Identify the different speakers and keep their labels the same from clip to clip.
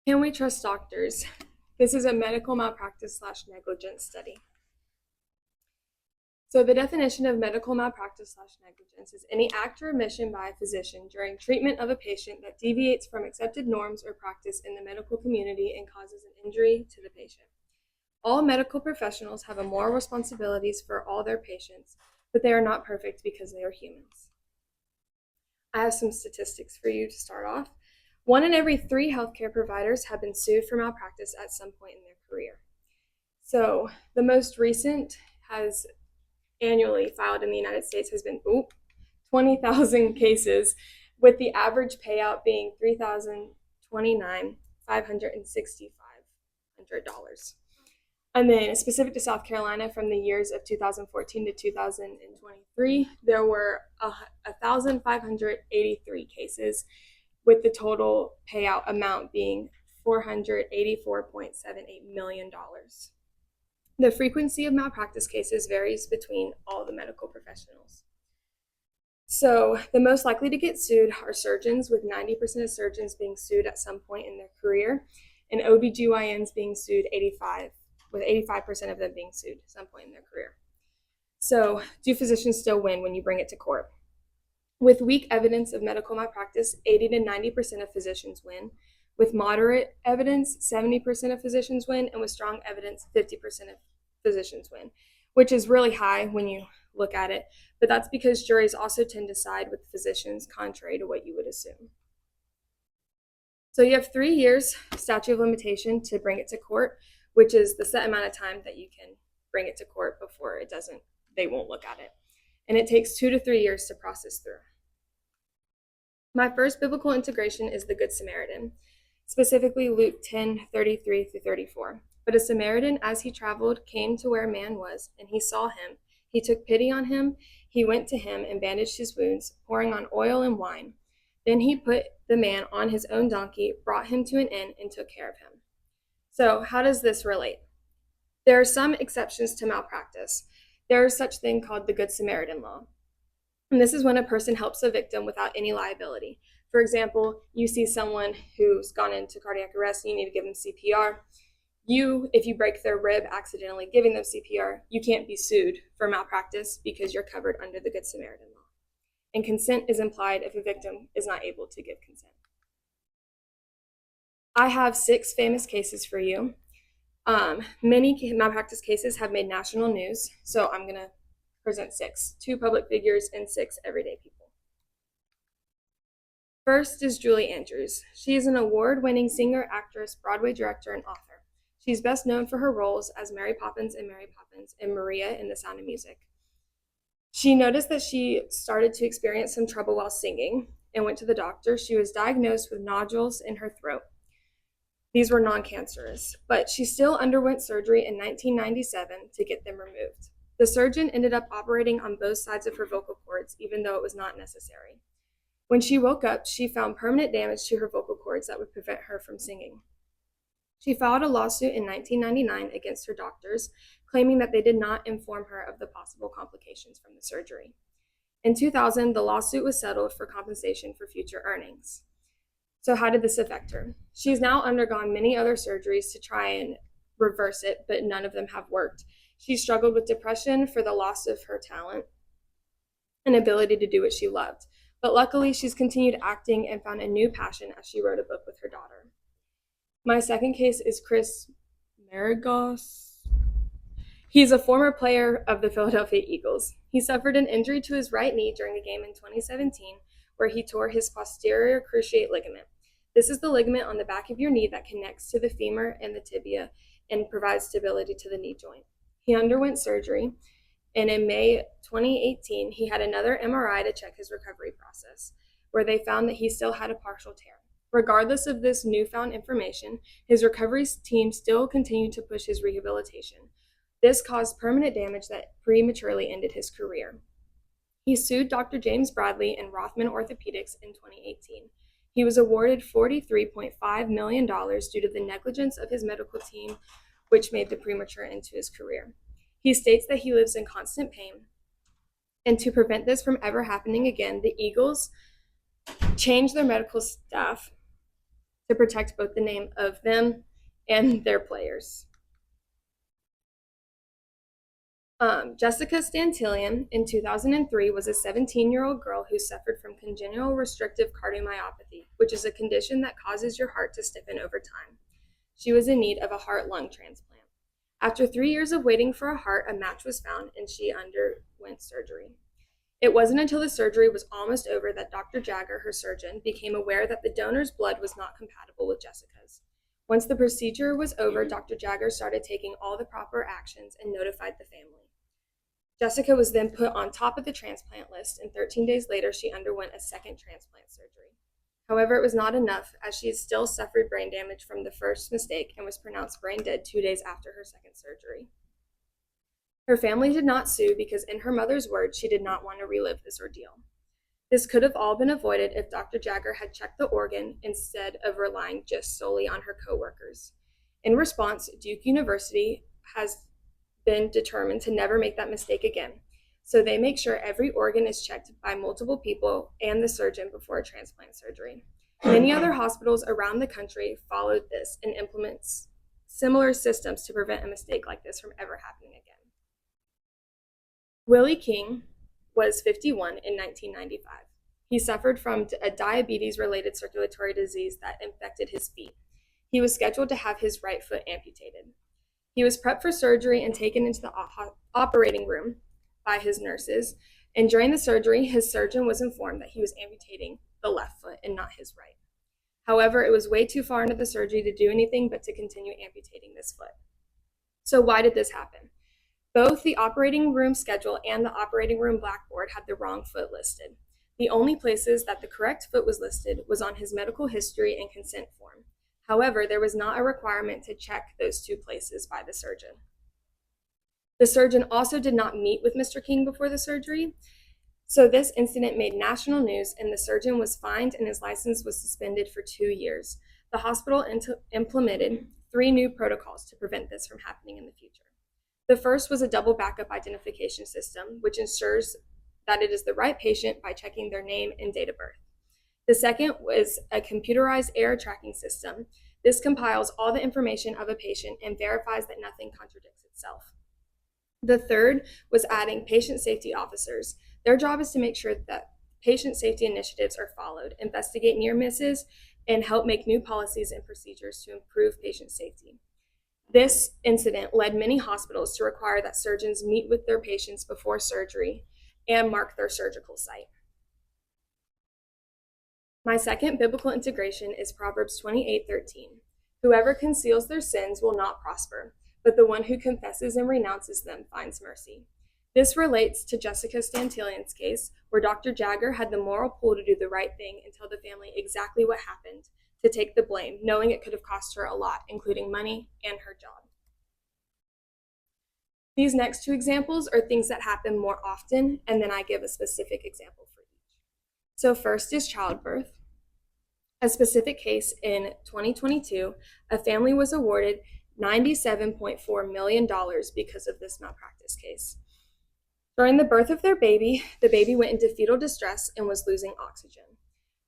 Speaker 1: Can we trust doctors? This is a medical malpractice/negligence study. So the definition of medical malpractice/negligence is any act or omission by a physician during treatment of a patient that deviates from accepted norms or practice in the medical community and causes an injury to the patient. All medical professionals have a moral responsibilities for all their patients, but they are not perfect because they are humans. I have some statistics for you to start off. 1 in every 3 healthcare providers have been sued for malpractice at some point in their career. So the most recent has annually filed in the United States has been 20,000 cases, with the average payout being $3,029,565. And then specific to South Carolina, from the years of 2014 to 2023, there were 1,583 cases, with the total payout amount being $484.78 million. The frequency of malpractice cases varies between all the medical professionals. So the most likely to get sued are surgeons, with 90% of surgeons being sued at some point in their career, and OBGYNs being sued 85% of them being sued at some point in their career. So do physicians still win when you bring it to court? With weak evidence of medical malpractice, 80 to 90% of physicians win. With moderate evidence, 70% of physicians win, and with strong evidence, 50% of physicians win, which is really high when you look at it, but that's because juries also tend to side with physicians, contrary to what you would assume. So you have 3 years statute of limitation to bring it to court, which is the set amount of time that you can bring it to court before they won't look at it. And it takes 2 to 3 years to process through. My first biblical integration is the Good Samaritan, specifically Luke 10:33-34. But a Samaritan, as he traveled, came to where a man was, and he saw him. He took pity on him. He went to him and bandaged his wounds, pouring on oil and wine. Then he put the man on his own donkey, brought him to an inn, and took care of him. So how does this relate? There are some exceptions to malpractice. There is such thing called the Good Samaritan law. And this is when a person helps a victim without any liability. For example, you see someone who's gone into cardiac arrest and you need to give them CPR. If you break their rib accidentally giving them CPR, you can't be sued for malpractice because you're covered under the Good Samaritan law. And consent is implied if a victim is not able to give consent. I have 6 famous cases for you. Many malpractice cases have made national news, so I'm going to present 6, 2 public figures and 6 everyday people. First is Julie Andrews. She is an award-winning singer, actress, Broadway director, and author. She's best known for her roles as Mary Poppins in Mary Poppins and Maria in The Sound of Music. She noticed that she started to experience some trouble while singing and went to the doctor. She was diagnosed with nodules in her throat. These were non-cancerous, but she still underwent surgery in 1997 to get them removed. The surgeon ended up operating on both sides of her vocal cords, even though it was not necessary. When she woke up, she found permanent damage to her vocal cords that would prevent her from singing. She filed a lawsuit in 1999 against her doctors, claiming that they did not inform her of the possible complications from the surgery. In 2000, the lawsuit was settled for compensation for future earnings. So how did this affect her? She's now undergone many other surgeries to try and reverse it, but none of them have worked. She struggled with depression for the loss of her talent and ability to do what she loved. But luckily, she's continued acting and found a new passion as she wrote a book with her daughter. My second case is Chris Maragos. He's a former player of the Philadelphia Eagles. He suffered an injury to his right knee during a game in 2017 where he tore his posterior cruciate ligament. This is the ligament on the back of your knee that connects to the femur and the tibia and provides stability to the knee joint. He underwent surgery, and in May 2018, he had another MRI to check his recovery process, where they found that he still had a partial tear. Regardless of this newfound information, his recovery team still continued to push his rehabilitation. This caused permanent damage that prematurely ended his career. He sued Dr. James Bradley and Rothman Orthopedics in 2018. He was awarded $43.5 million due to the negligence of his medical team, which made the premature end to his career. He states that he lives in constant pain, and to prevent this from ever happening again, the Eagles changed their medical staff to protect both the name of them and their players. Jessica Stantilian in 2003 was a 17-year-old girl who suffered from congenital restrictive cardiomyopathy, which is a condition that causes your heart to stiffen over time. She was in need of a heart-lung transplant. After 3 years of waiting for a heart, a match was found and she underwent surgery. It wasn't until the surgery was almost over that Dr. Jagger, her surgeon, became aware that the donor's blood was not compatible with Jessica's. Once the procedure was over, Dr. Jagger started taking all the proper actions and notified the family. Jessica was then put on top of the transplant list, and 13 days later, she underwent a second transplant surgery. However, it was not enough, as she still suffered brain damage from the first mistake and was pronounced brain dead 2 days after her second surgery. Her family did not sue because, in her mother's words, she did not want to relive this ordeal. This could have all been avoided if Dr. Jagger had checked the organ instead of relying just solely on her coworkers. In response, Duke University has been determined to never make that mistake again. So they make sure every organ is checked by multiple people and the surgeon before a transplant surgery. Many other hospitals around the country followed this and implements similar systems to prevent a mistake like this from ever happening again. Willie King was 51 in 1995. He suffered from a diabetes-related circulatory disease that infected his feet. He was scheduled to have his right foot amputated. He was prepped for surgery and taken into the operating room by his nurses. And during the surgery, his surgeon was informed that he was amputating the left foot and not his right. However, it was way too far into the surgery to do anything but to continue amputating this foot. So why did this happen? Both the operating room schedule and the operating room blackboard had the wrong foot listed. The only places that the correct foot was listed was on his medical history and consent form. However, there was not a requirement to check those two places by the surgeon. The surgeon also did not meet with Mr. King before the surgery, so this incident made national news and the surgeon was fined and his license was suspended for 2 years. The hospital implemented 3 new protocols to prevent this from happening in the future. The first was a double backup identification system, which ensures that it is the right patient by checking their name and date of birth. The second was a computerized error tracking system. This compiles all the information of a patient and verifies that nothing contradicts itself. The third was adding patient safety officers. Their job is to make sure that patient safety initiatives are followed, investigate near misses, and help make new policies and procedures to improve patient safety. This incident led many hospitals to require that surgeons meet with their patients before surgery and mark their surgical site. My second biblical integration is Proverbs 28:13. Whoever conceals their sins will not prosper, but the one who confesses and renounces them finds mercy. This relates to Jessica Stantilian's case, where Dr. Jagger had the moral pull to do the right thing and tell the family exactly what happened, to take the blame, knowing it could have cost her a lot, including money and her job. These next 2 examples are things that happen more often, and then I give a specific example for each. So first is childbirth. A specific case in 2022, a family was awarded $97.4 million because of this malpractice case. During the birth of their baby, the baby went into fetal distress and was losing oxygen.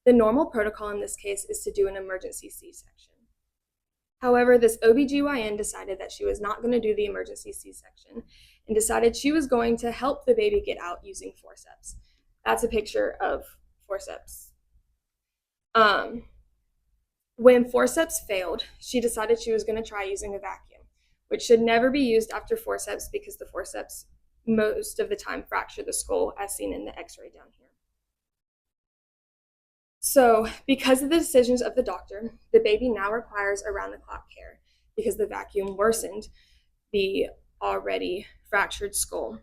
Speaker 1: The normal protocol in this case is to do an emergency C-section. However, this OBGYN decided that she was not going to do the emergency C-section and decided she was going to help the baby get out using forceps. That's a picture of forceps. When forceps failed, she decided she was going to try using a vacuum, which should never be used after forceps because the forceps most of the time fracture the skull, as seen in the x-ray down here. So because of the decisions of the doctor, the baby now requires around-the-clock care because the vacuum worsened the already fractured skull.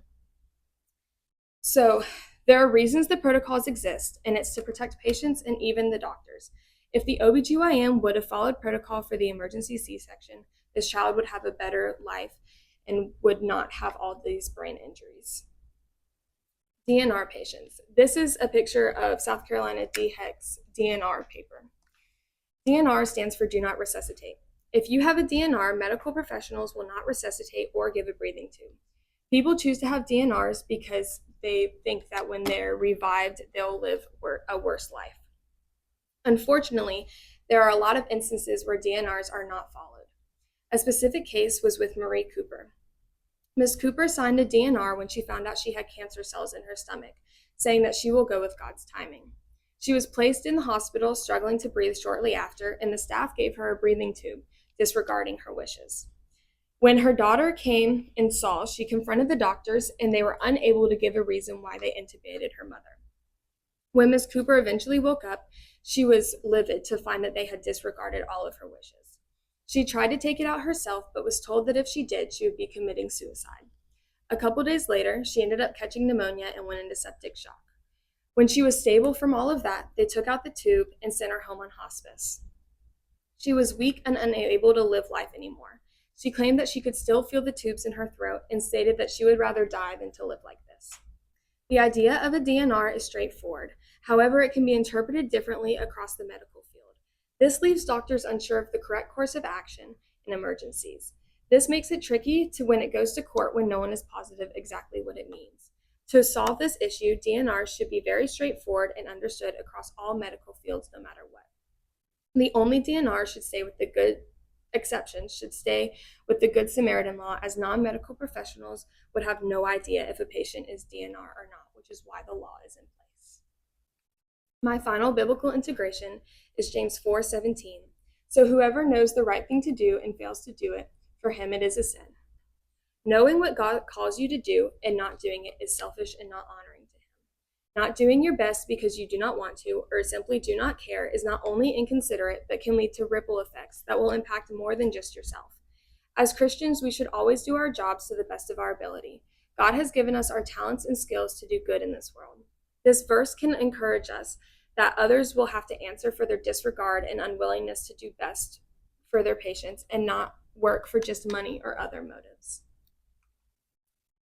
Speaker 1: So there are reasons the protocols exist, and it's to protect patients and even the doctors. If the OBGYN would have followed protocol for the emergency C-section, this child would have a better life and would not have all these brain injuries. DNR patients. This is a picture of South Carolina DHEC's DNR paper. DNR stands for Do Not Resuscitate. If you have a DNR, medical professionals will not resuscitate or give a breathing tube. People choose to have DNRs because they think that when they're revived, they'll live a worse life. Unfortunately, there are a lot of instances where DNRs are not followed. A specific case was with Marie Cooper. Ms. Cooper signed a DNR when she found out she had cancer cells in her stomach, saying that she will go with God's timing. She was placed in the hospital, struggling to breathe shortly after, and the staff gave her a breathing tube, disregarding her wishes. When her daughter came and saw, she confronted the doctors, and they were unable to give a reason why they intubated her mother. When Ms. Cooper eventually woke up, she was livid to find that they had disregarded all of her wishes. She tried to take it out herself, but was told that if she did, she would be committing suicide. A couple days later, she ended up catching pneumonia and went into septic shock. When she was stable from all of that, they took out the tube and sent her home on hospice. She was weak and unable to live life anymore. She claimed that she could still feel the tubes in her throat and stated that she would rather die than to live like this. The idea of a DNR is straightforward. However, it can be interpreted differently across the medical field. This leaves doctors unsure of the correct course of action in emergencies. This makes it tricky to when it goes to court when no one is positive exactly what it means. To solve this issue, DNRs should be very straightforward and understood across all medical fields no matter what. The only DNR should stay with the good exceptions should stay with the Good Samaritan law, as non-medical professionals would have no idea if a patient is DNR or not, which is why the law is in place. My final biblical integration is James 4:17. So whoever knows the right thing to do and fails to do it, for him it is a sin. Knowing what God calls you to do and not doing it is selfish and not honoring to him. Not doing your best because you do not want to or simply do not care is not only inconsiderate, but can lead to ripple effects that will impact more than just yourself. As Christians, we should always do our jobs to the best of our ability. God has given us our talents and skills to do good in this world. This verse can encourage us that others will have to answer for their disregard and unwillingness to do best for their patients and not work for just money or other motives.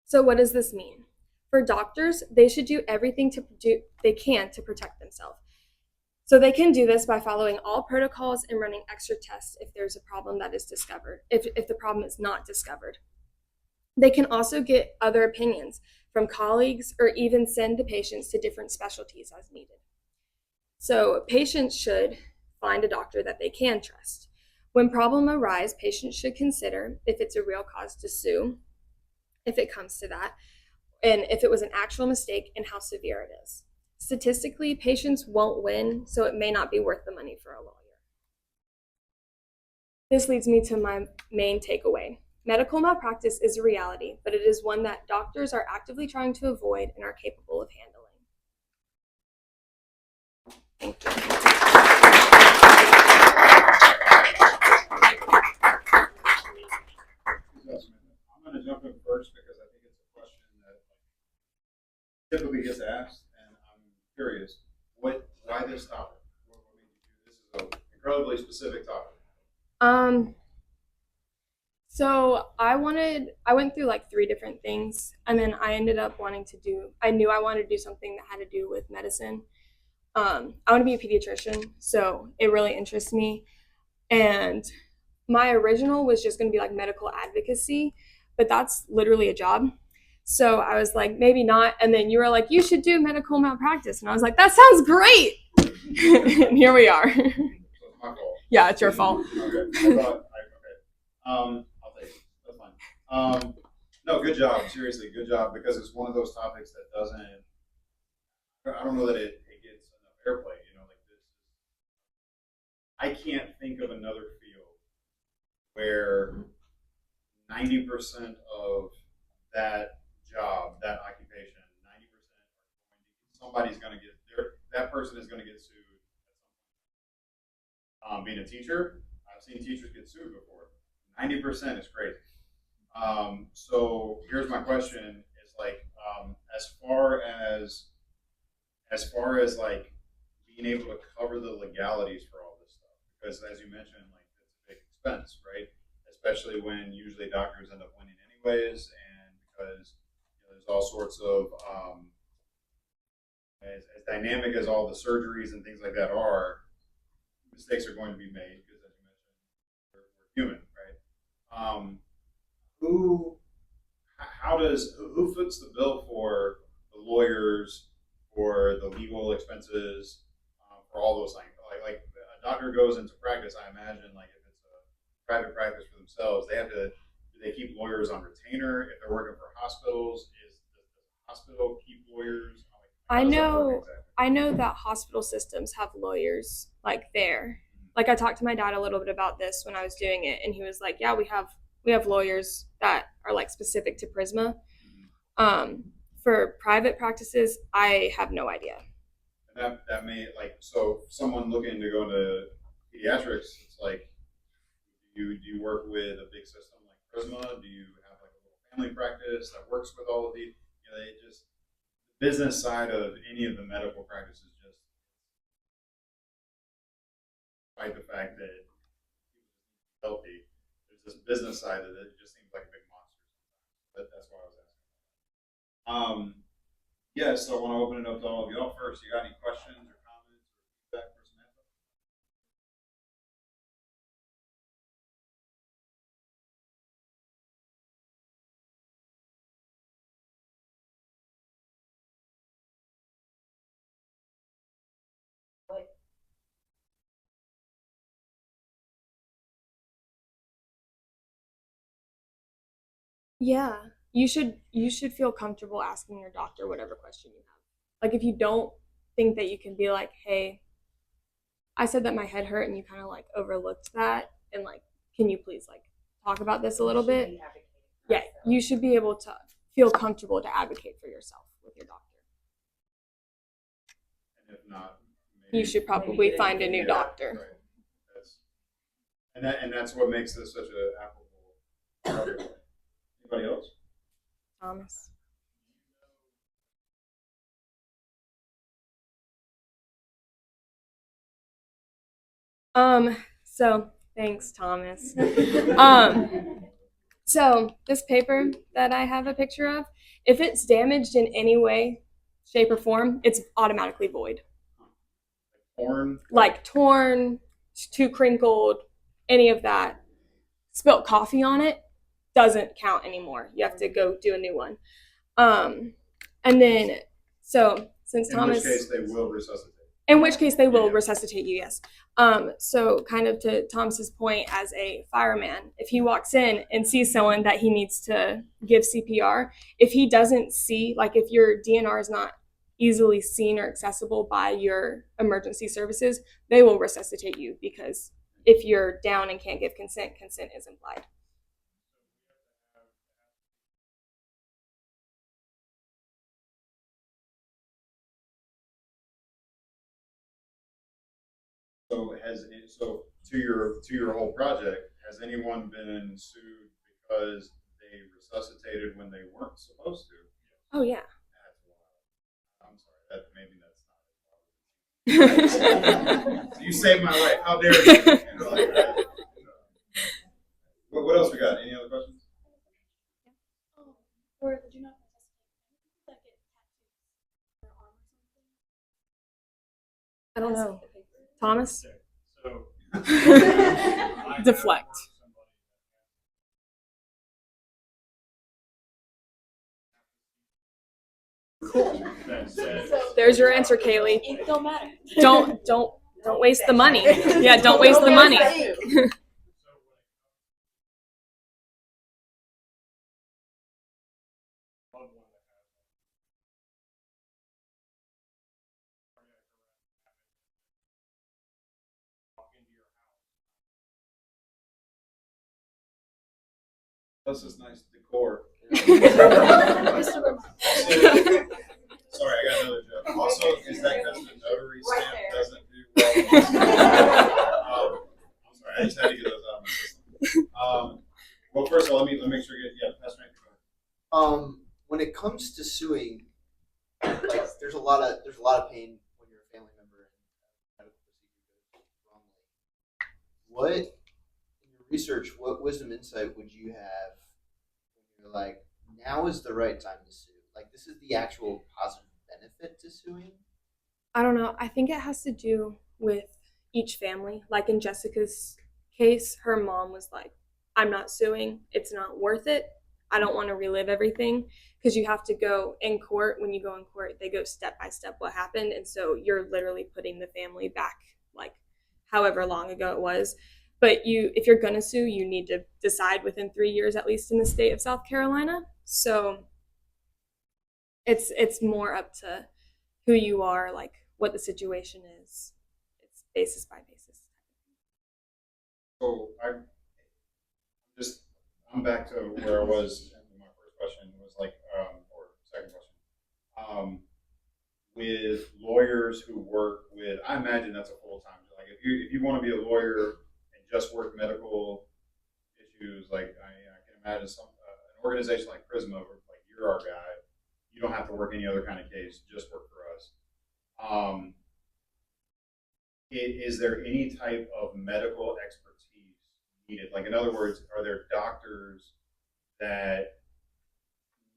Speaker 1: So what does this mean? For doctors, they should do everything they can to protect themselves. So they can do this by following all protocols and running extra tests if there's a problem that is discovered, if the problem is not discovered. They can also get other opinions from colleagues or even send the patients to different specialties as needed. So patients should find a doctor that they can trust. When problems arise, patients should consider if it's a real cause to sue, if it comes to that, and if it was an actual mistake and how severe it is. Statistically, patients won't win, so it may not be worth the money for a lawyer. This leads me to my main takeaway. Medical malpractice is a reality, but it is one that doctors are actively trying to avoid and are capable of handling. Thank you.
Speaker 2: I'm going to jump in first because I think it's a question that typically gets asked, and I'm curious, why this topic? What made you do this? Is an incredibly specific topic.
Speaker 1: So I went through like 3 different things, and then I ended up I knew I wanted to do something that had to do with medicine. I want to be a pediatrician, so it really interests me. And my original was just going to be like medical advocacy, but that's literally a job. So I was like, maybe not. And then you were like, you should do medical malpractice. And I was like, that sounds great. And here we are.
Speaker 2: So it's my fault.
Speaker 1: Yeah, it's your fault.
Speaker 2: Okay. I'll take it. That's fine. No, good job. Seriously, good job, because it's one of those topics that doesn't. I don't know that it gets enough airplay. Like this. I can't think of another field where 90% of that job, that occupation, 90% somebody's going to get there. That person is going to get sued. Being a teacher, I've seen teachers get sued before. 90% is crazy. So here's my question: is like, as far as like being able to cover the legalities for all this stuff, because as you mentioned, like it's a big expense, right? Especially when usually doctors end up winning anyways, and because there's all sorts of as dynamic as all the surgeries and things like that are, mistakes are going to be made because, as you mentioned, we're human, right? Who foots the bill for the lawyers, for the legal expenses, for all those things? Like a doctor goes into practice, I imagine like if it's a private practice for themselves, they have to do they keep lawyers on retainer if they're working for hospitals? Is does the hospital keep lawyers? Like,
Speaker 1: I
Speaker 2: how does that work
Speaker 1: know
Speaker 2: exactly?
Speaker 1: I know that hospital systems have lawyers like there. Like I talked to my dad a little bit about this when I was doing it, and he was like, "Yeah, we have lawyers that are like specific to Prisma." Um, for private practices, I have no idea.
Speaker 2: And that may like so someone looking to go into pediatrics, it's like do you work with a big system like Prisma? Do you have like a little family practice that works with all of the they just the business side of any of the medical practices just despite the fact that people healthy, there's this business side that it just seems like a big monster. That's why I was asking. Yeah, so I want to open it up to all of y'all first. You got any questions or comments or feedback for Samantha?
Speaker 1: Yeah, you should feel comfortable asking your doctor whatever question you have. Like if you don't think that you can be like, "Hey, I said that my head hurt and you kind of like overlooked that and like can you please like talk about this a little bit?" Yeah, you should be able to feel comfortable to advocate for yourself with your doctor.
Speaker 2: And if not,
Speaker 1: You
Speaker 2: maybe
Speaker 1: should probably find a new doctor.
Speaker 2: right. That's and that's what makes this such an applicable. Anybody else?
Speaker 1: Thomas. So thanks, Thomas. Um, so this paper that I have a picture of, if it's damaged in any way, shape, or form, it's automatically void.
Speaker 2: Porn.
Speaker 1: Like torn, too crinkled, any of that. Spilt coffee on it doesn't count anymore. You have to go do a new one. And then so since Thomas,
Speaker 2: In which case they will resuscitate.
Speaker 1: in which case they will resuscitate you, yes. So kind of to Thomas's point, as a fireman, if he walks in and sees someone that he needs to give CPR, if he doesn't see, like if your DNR is not easily seen or accessible by your emergency services, they will resuscitate you because if you're down and can't give consent, consent is implied.
Speaker 2: So to your whole project, has anyone been sued because they resuscitated when they weren't supposed to?
Speaker 1: Oh yeah.
Speaker 2: That's wild. I'm sorry. That maybe that's not. So you saved my life. How dare you? You know, like that. What else we got? Any other questions?
Speaker 3: Or did you not like it their arm or something?
Speaker 1: I don't know. Thomas?
Speaker 2: So
Speaker 1: Deflect. There's your answer, Kaylee.
Speaker 3: It don't matter.
Speaker 1: Don't waste the money. Yeah, don't waste the money.
Speaker 2: Plus this nice decor. Sorry, I got another joke. Also, is that because the notary stamp doesn't do well? I'm sorry, I just had to get those out of my system. Well, first of all, let me make sure you get Pastor Anthony.
Speaker 4: When it comes to suing, like there's a lot of pain when you're a family member and medical procedure goes wrongly. What in your research, what wisdom insight would you have when you're like, now is the right time to sue? Like this is the actual positive benefit to suing?
Speaker 1: I don't know. I think it has to do with each family. Like in Jessica's case, her mom was like, I'm not suing. It's not worth it. I don't want to relive everything because you have to go in court. When you go in court, they go step by step what happened. And so you're literally putting the family back, like however long ago it was. But if you're gonna sue, you need to decide within 3 years, at least in the state of South Carolina. So it's more up to who you are, like what the situation is. It's basis by basis.
Speaker 2: So I'm back to where I was in my first question was like, or second question. With lawyers who work with, I imagine that's a full time. Like if you want to be a lawyer and just work medical issues, like I can imagine an organization like Prisma, like you're our guy. You don't have to work any other kind of case, just work for us. Is there any type of medical expertise needed? Like, in other words, are there doctors that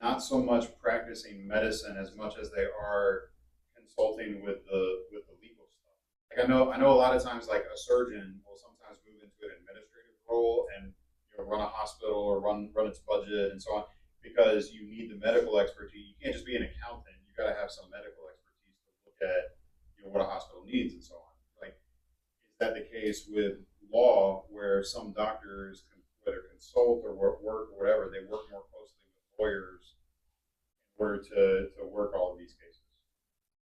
Speaker 2: not so much practicing medicine as much as they are consulting with the legal stuff? Like, I know a lot of times, like a surgeon will sometimes move into an administrative role and run a hospital or run its budget and so on because you need the medical expertise. You can't just be an accountant. You got to have some medical expertise to look at what a hospital needs and so on. Like, is that the case with law where some doctors, whether consult or work or whatever, they work more closely with lawyers in order to work all of these cases?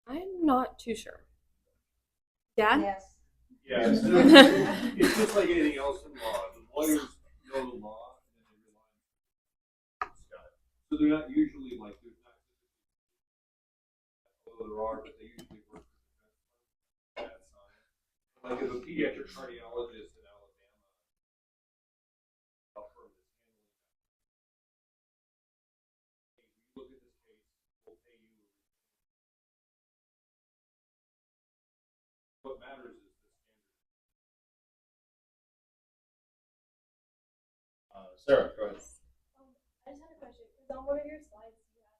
Speaker 1: I'm not too sure. Dad?
Speaker 3: Yes.
Speaker 5: Yeah, so it's just like anything else in law. The lawyers know the law and then they rely on it. So they're not usually like, there's not, although there are, but they usually work with the bad side. Like if a pediatric cardiologist in Alabama, a firm that's handling that, hey, you look at this case, we'll pay you. What matters is the standard.
Speaker 2: Sarah, go ahead.
Speaker 3: I just had a question. Because on one of your slides, you have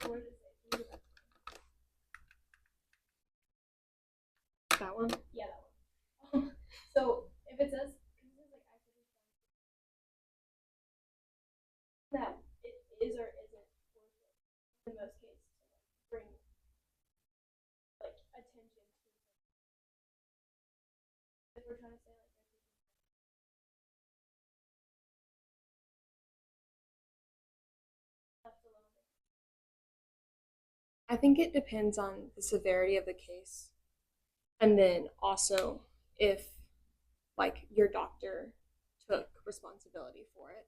Speaker 3: what does it say? Can you go back?
Speaker 1: That one?
Speaker 3: Yeah, that one. So if it says, that it is or isn't worth it in most cases to bring like attention to if we're trying to say like left alone.
Speaker 1: I think it depends on the severity of the case. And then also if like your doctor took responsibility for it.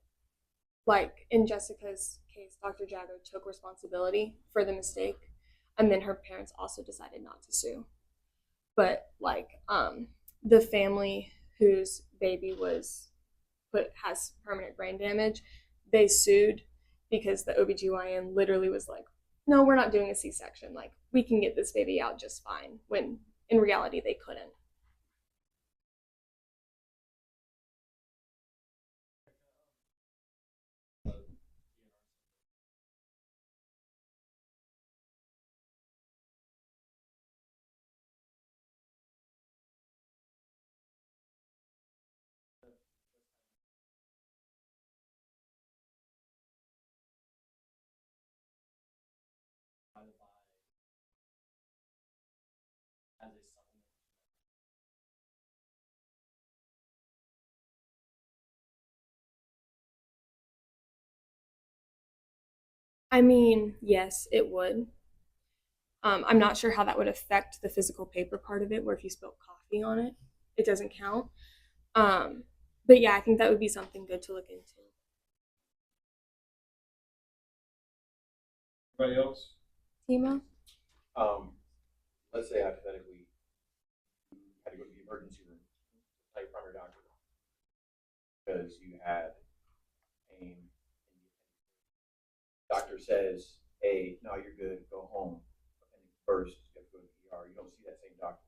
Speaker 1: Like in Jessica's case, Dr. Jagger took responsibility for the mistake, and then her parents also decided not to sue. But like the family whose baby has permanent brain damage, they sued because the OBGYN literally was like, no, we're not doing a C-section. Like, we can get this baby out just fine, when in reality they couldn't. I mean, yes, it would. I'm not sure how that would affect the physical paper part of it, where if you spilled coffee on it, it doesn't count. But yeah, I think that would be something good to look into.
Speaker 2: Anybody else?
Speaker 1: Timo?
Speaker 6: Let's say hypothetically you had to go to the emergency room, like from your doctor, because you had pain. Doctor says, "Hey, no, you're good. Go home." And first, you have to go to the ER. You don't see that same doctor.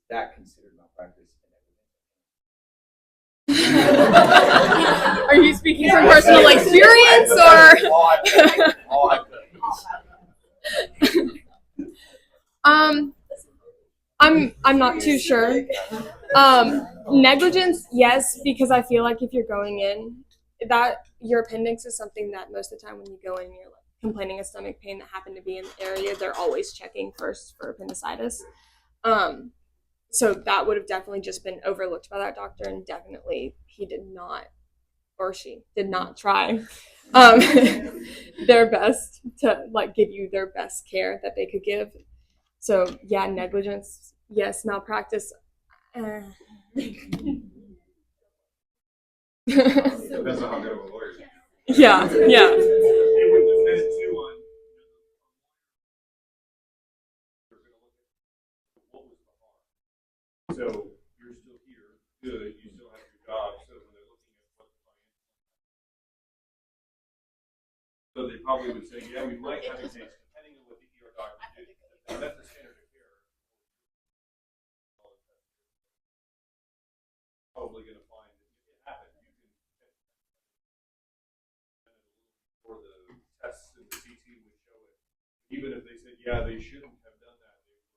Speaker 6: Is that considered malpractice?
Speaker 1: Are you speaking from personal experience or? I'm not too sure. Negligence, yes, because I feel like if you're going in, that your appendix is something that most of the time when you go in, you're like, complaining of stomach pain that happened to be in the area, they're always checking first for appendicitis. So that would have definitely just been overlooked by that doctor, and definitely he did not, or she did not try their best to like give you their best care that they could give. So yeah, negligence, yes, malpractice.
Speaker 2: Depends on how good of a lawyer you are.
Speaker 1: Yeah, yeah.
Speaker 5: It would depend too on, they're gonna look at what was the harm. So you're still here, good, you still have your job, so when they're looking at what the financial. So they probably would say, yeah, we might have a case, depending on what the ER doctor did. If that's the standard of care. Probably gonna find that if it happened, you can, or the tests and the CT would show it. Even if they said, yeah, they shouldn't have done that, they were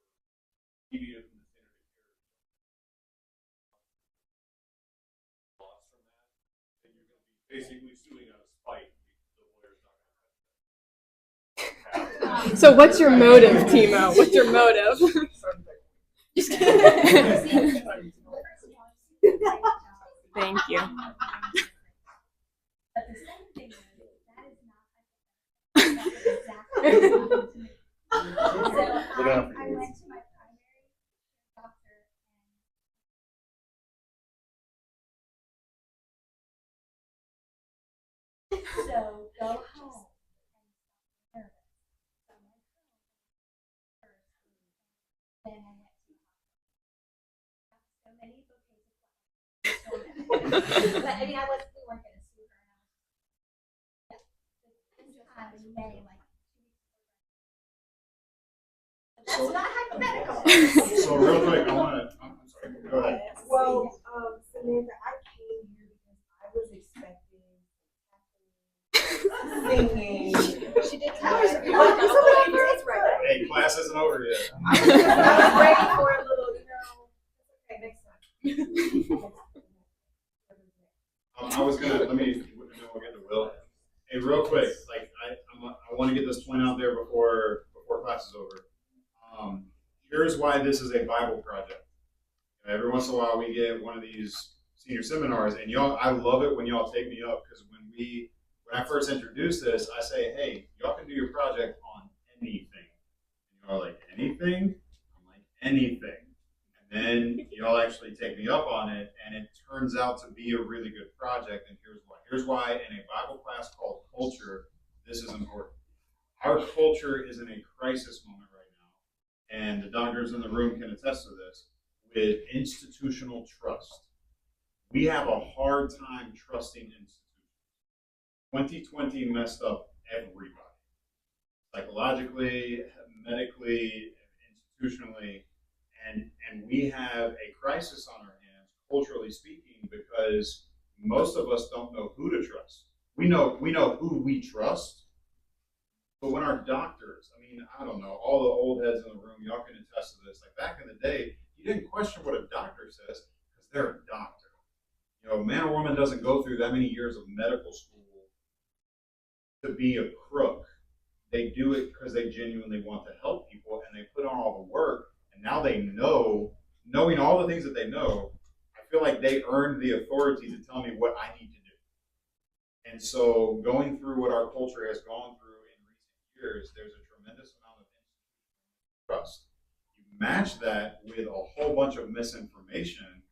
Speaker 5: deviant from the standard of care. Loss from that, then you're going to be basically suing out of spite because the lawyer's not going to.
Speaker 1: So what's your motive, Timo? What's your motive? Just kidding. Thank you.
Speaker 7: But the second thing is, that is not exactly. So I went to my primary doctor and so go home and nervous. So I went home first, then I went to the hospital. So many bouquets of flowers. But I mean, we weren't going to sue her. Yeah. This time in May, like 2 weeks before. That's not hypothetical.
Speaker 2: So real quick, I'm sorry, go ahead.
Speaker 8: Well, Samantha, I came here because I was expecting singing.
Speaker 7: She did tell us.
Speaker 2: Hey, class isn't over yet.
Speaker 8: I was ready for a little, okay, next time.
Speaker 2: I was gonna, let me, we'll get to Will. Hey, real quick, like, I want to get this point out there before class is over. Here's why this is a Bible project. Every once in a while we get one of these senior seminars, and y'all, I love it when y'all take me up, because when I first introduce this, I say, hey, y'all can do your project on anything. And y'all are like, anything? I'm like, anything. And then y'all actually take me up on it, and it turns out to be a really good project, and here's why. Here's why in a Bible class called Culture, this is important. Our culture is in a crisis moment right now, and the doctors in the room can attest to this, with institutional trust. We have a hard time trusting institutions. 2020 messed up everybody. Psychologically, medically, institutionally, and we have a crisis on our hands, culturally speaking, because most of us don't know who to trust. We know who we trust, but when our doctors, I mean, I don't know, all the old heads in the room, y'all can attest to this. Like back in the day, you didn't question what a doctor says because they're a doctor. You know, a man or woman doesn't go through that many years of medical school to be a crook. They do it because they genuinely want to help people, and they put on all the work, and now they know, knowing all the things that they know, I feel like they earned the authority to tell me what I need to do. And so going through what our culture has gone through in recent years, there's a tremendous amount of trust. You match that with a whole bunch of misinformation.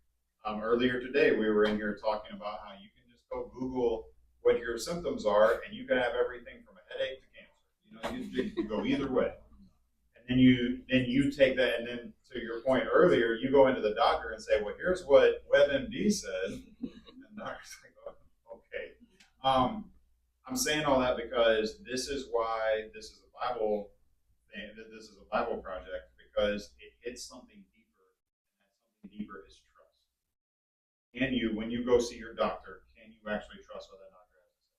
Speaker 2: Earlier today, we were in here talking about how you can just go Google what your symptoms are, and you can have everything from a headache to cancer. You know, you can go either way. And then you take that, and then to your point earlier, you go into the doctor and say, well, here's what WebMD said. And the doctor's like, oh, okay. I'm saying all that because this is why this is a Bible thing, that this is a Bible project, because it hits something deeper, and that something deeper is trust. Can you, when you go see your doctor, can you actually trust what that doctor has to say?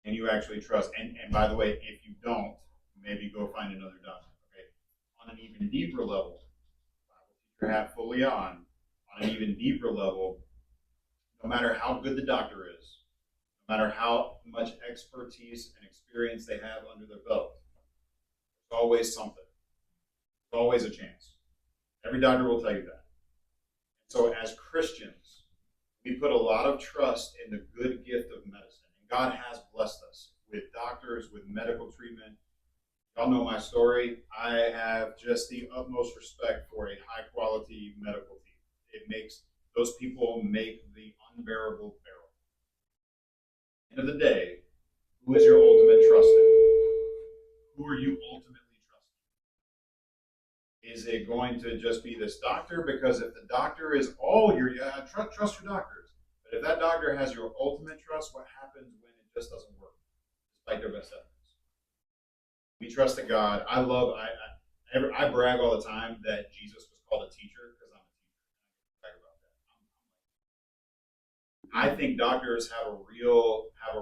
Speaker 2: Can you actually trust? And by the way, if you don't, maybe go find another doctor. Okay. On an even deeper level, Bible teacher hat fully on an even deeper level, no matter how good the doctor is, no no matter how much expertise and experience they have under their belt. There's always something. There's always a chance. Every doctor will tell you that. So as Christians, we put a lot of trust in the good gift of medicine. And God has blessed us with doctors, with medical treatment. Y'all know my story. I have just the utmost respect for a high quality medical team. It makes those people make the unbearable bearable. End of the day, who is your ultimate trust in? Who are you ultimately trusting? Is it going to just be this doctor? Because if the doctor is all your, trust your doctors. But if that doctor has your ultimate trust, what happens when it just doesn't work, despite their best efforts? We trust in God. I brag all the time that Jesus was called a teacher because I'm a teacher. I brag about that. I think doctors have a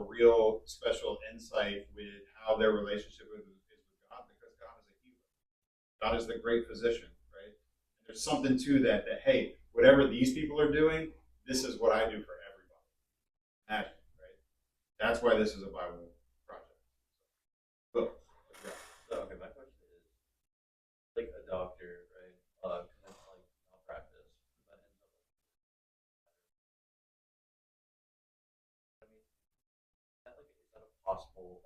Speaker 2: real special insight with how their relationship is with God because God is a healer. God is the great physician, right? And there's something to that hey, whatever these people are doing, this is what I do for everybody. Magic, right? That's why this is a Bible project. Book.
Speaker 6: So, okay, my question is, like a doctor, right, commits like malpractice, but ends up I mean, is that a possible,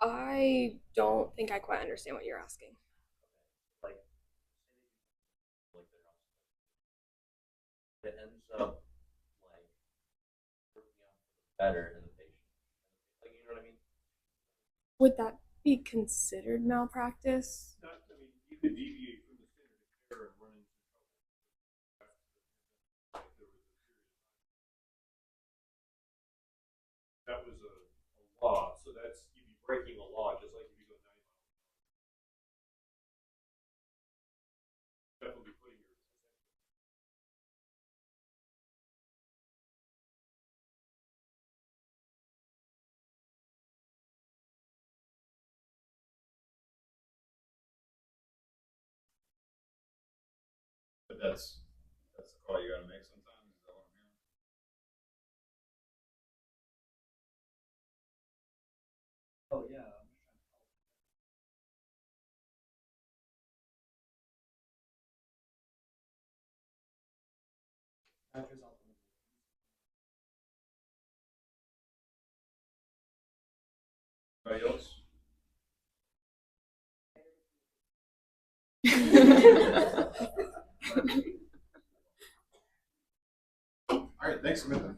Speaker 1: I don't think I quite understand what you're asking.
Speaker 6: like, like they're not supposed to. It ends up, like, working out for the better in the patient. Like, you know what I mean?
Speaker 1: Would that be considered malpractice?
Speaker 5: Not, I mean, you could deviate from the standard of care and run into trouble. Like there was a period of time. That was a law, so that's, you'd be breaking a law just like if you go 90 miles. Definitely putting your
Speaker 2: But that's the call you gotta make sometimes. Is that what I'm hearing?
Speaker 6: Oh, yeah.
Speaker 2: Anybody else? All right, thanks, Samantha.